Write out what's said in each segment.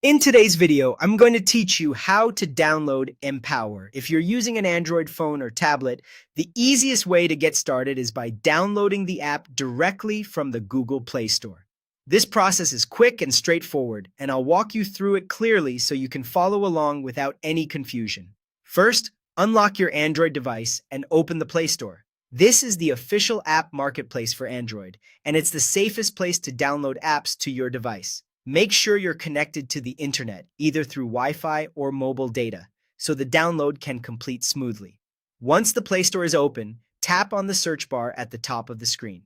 In today's video, I'm going to teach you how to download Empower. If you're using an Android phone or tablet, the easiest way to get started is by downloading the app directly from the Google Play Store. This process is quick and straightforward, and I'll walk you through it clearly so you can follow along without any confusion. First, unlock your Android device and open the Play Store. This is the official app marketplace for Android, and it's the safest place to download apps to your device. Make sure you're connected to the internet, either through Wi-Fi or mobile data, so the download can complete smoothly. Once the Play Store is open, tap on the search bar at the top of the screen.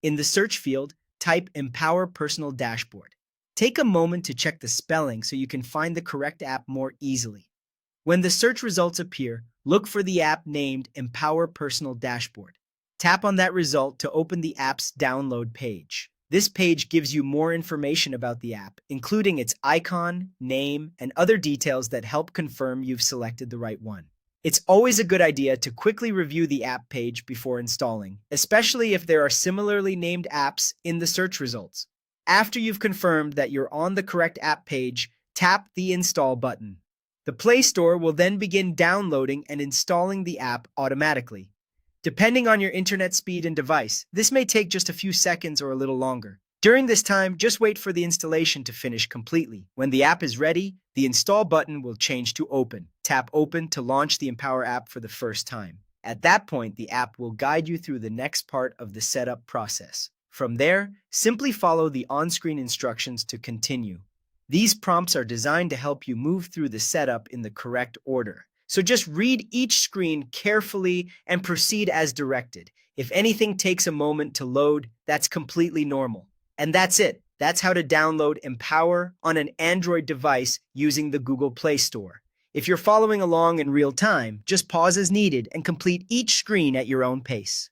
In the search field, type Empower Personal Dashboard. Take a moment to check the spelling so you can find the correct app more easily. When the search results appear, look for the app named Empower Personal Dashboard. Tap on that result to open the app's download page. This page gives you more information about the app, including its icon, name, and other details that help confirm you've selected the right one. It's always a good idea to quickly review the app page before installing, especially if there are similarly named apps in the search results. After you've confirmed that you're on the correct app page, tap the Install button. The Play Store will then begin downloading and installing the app automatically. Depending on your internet speed and device, this may take just a few seconds or a little longer. During this time, just wait for the installation to finish completely. When the app is ready, the Install button will change to Open. Tap Open to launch the Empower app for the first time. At that point, the app will guide you through the next part of the setup process. From there, simply follow the on-screen instructions to continue. These prompts are designed to help you move through the setup in the correct order. So just read each screen carefully and proceed as directed. If anything takes a moment to load, that's completely normal. And that's it. That's how to download Empower on an Android device using the Google Play Store. If you're following along in real time, just pause as needed and complete each screen at your own pace.